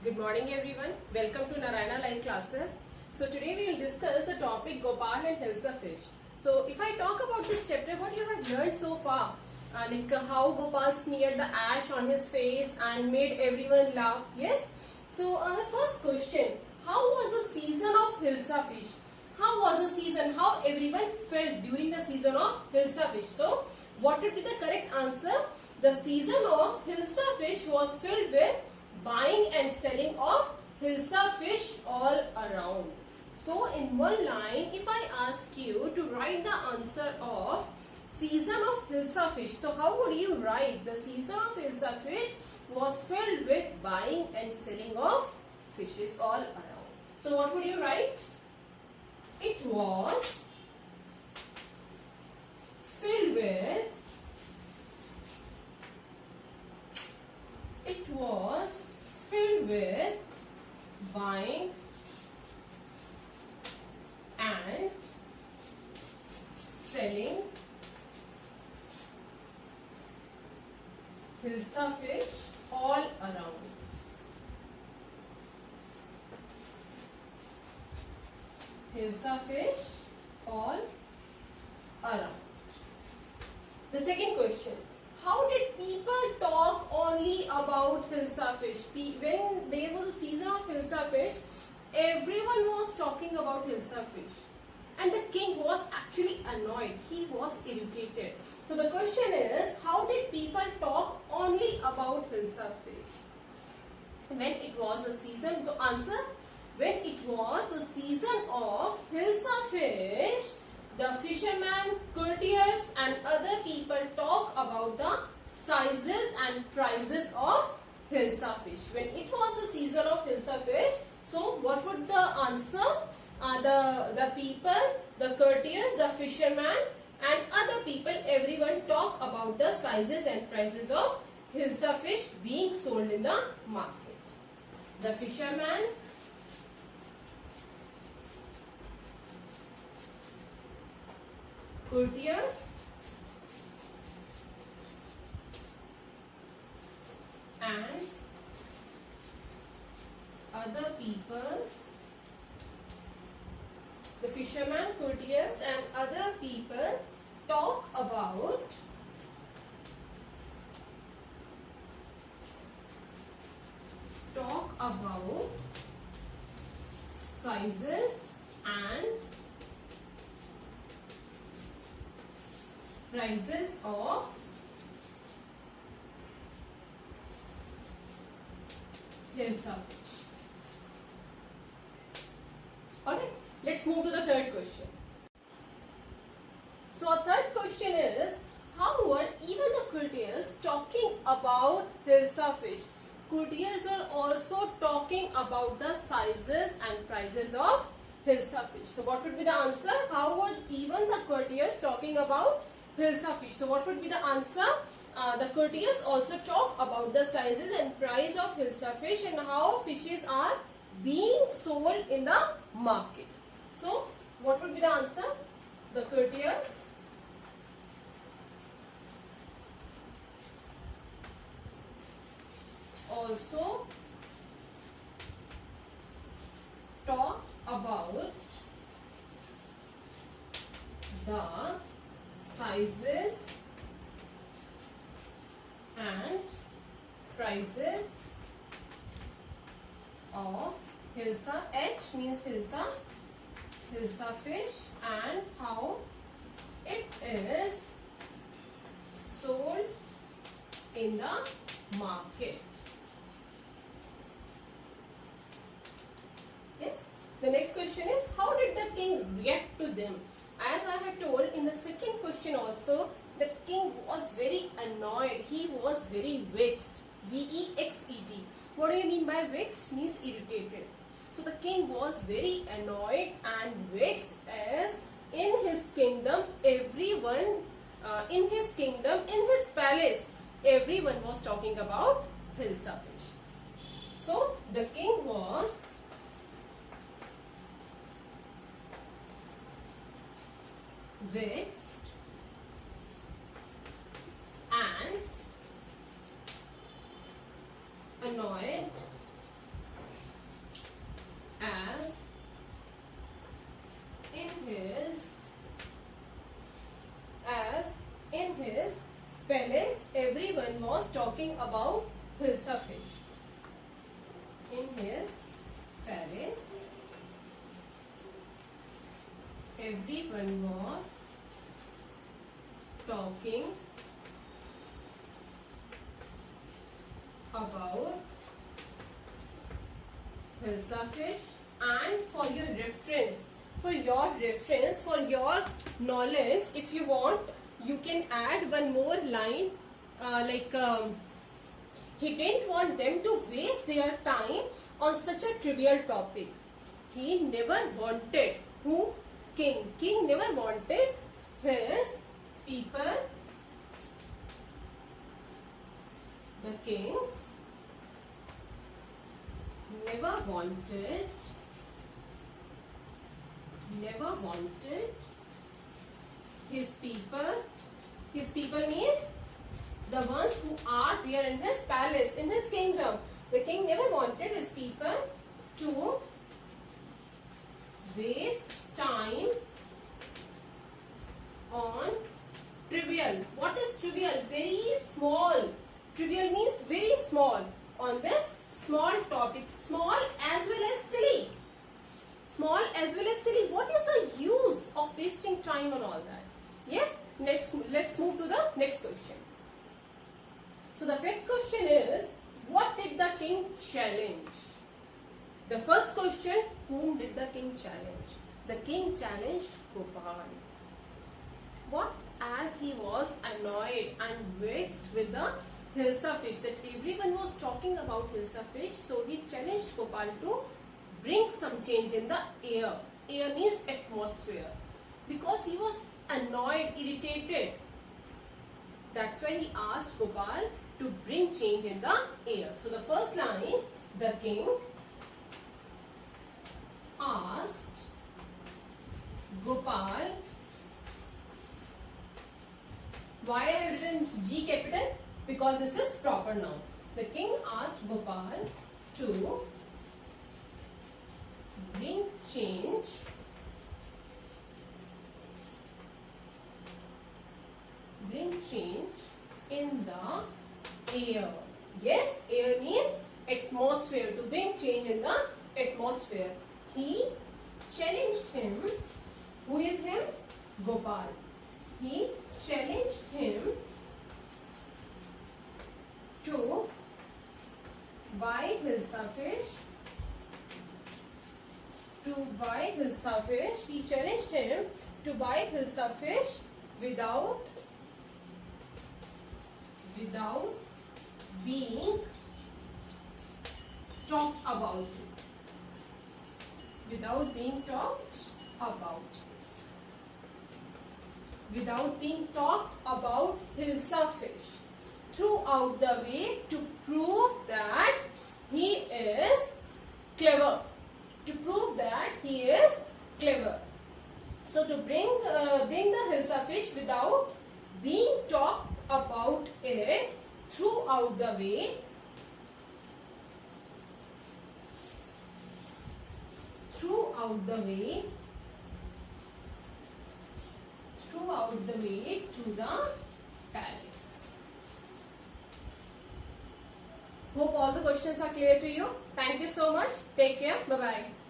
Good morning everyone. Welcome to Narayana Live Classes. So today we will discuss the topic Gopal and Hilsa fish. So if I talk about this chapter, what you have learned so far, like how Gopal smeared the ash on his face and made everyone laugh. Yes. So the first question, how was the season of Hilsa fish? How was the season? How everyone felt during the season of Hilsa fish? So what would be the correct answer? The season of Hilsa fish was filled with buying and selling of Hilsa fish all around. So in one line, if I ask you to write the answer of season of Hilsa fish, so how would you write? The season of Hilsa fish was filled with buying and selling of fishes all around. So what would you write? It was filled with buying and selling Hilsa fish all around. Hilsa fish all around. The second question. How did people talk only about Hilsa fish? When there was a season of Hilsa fish, everyone was talking about Hilsa fish. And the king was actually annoyed. He was irritated. So the question is, how did people talk only about Hilsa fish? When it was a season, to answer, when it was the season of Hilsa fish, the fishermen, courtiers and other people talk about the sizes and prices of Hilsa fish. When it was the season of Hilsa fish, so what would the answer? The people, the courtiers, the fishermen and other people, everyone talk about the sizes and prices of Hilsa fish being sold in the market. The fishermen, courtiers and other people, the fishermen, courtiers and other people talk about sizes and prices of Hilsa fish. Alright, let's move to the third question. So our third question is, how were even the courtiers talking about Hilsa fish? Courtiers were also talking about the sizes and prices of Hilsa fish. So what would be the answer? How were even the courtiers talking about Hilsa fish? So what would be the answer? The courtiers also talk about the sizes and price of Hilsa fish and how fishes are being sold in the market. So what would be the answer? The courtiers also talk about the sizes and prices of Hilsa. H means Hilsa fish and how it is sold in the market. Yes. The next question is, how did the king react to them? As I had told in the second question also, the king was very annoyed. He was very vexed. V-E-X-E-D. What do you mean by vexed? Means irritated. So the king was very annoyed and vexed as in his kingdom, everyone, in his palace, everyone was talking about Hilsa fish. So the king was vexed and annoyed talking about Hilsa fish. In his palace, everyone was talking about Hilsa fish. And for your reference, for your knowledge, if you want, you can add one more line, he didn't want them to waste their time on such a trivial topic. He never wanted, who? King. King never wanted his people, the king never wanted his people means the ones who are there in his palace, in his kingdom. The king never wanted his people to waste time on trivial. What is trivial? Very small. Trivial means very small. On this small topic, small as well as silly. Small as well as silly. What is the use of wasting time on all that? Yes, let's move to the next question. So the fifth question is, what did the king challenge? The first question, whom did the king challenge? The king challenged Gopal. What? As he was annoyed and vexed with the Hilsa fish, that everyone was talking about Hilsa fish, so he challenged Gopal to bring some change in the air. Air means atmosphere. Because he was annoyed, irritated. That's why he asked Gopal to bring change in the air. So the first line, the king asked Gopal. Why I have written G capital? Because this is proper noun. The king asked Gopal to bring change in the air. Yes, air means atmosphere. To bring change in the atmosphere. He challenged him. Who is him? Gopal. He challenged him to buy Hilsa fish. He challenged him to buy Hilsa fish without being talked about. Without being talked about Hilsa fish throughout the way, to prove that he is clever. So to bring the Hilsa fish without being talked about it throughout the way, to the palace. Hope all the questions are clear to you. Thank you so much. Take care. Bye bye.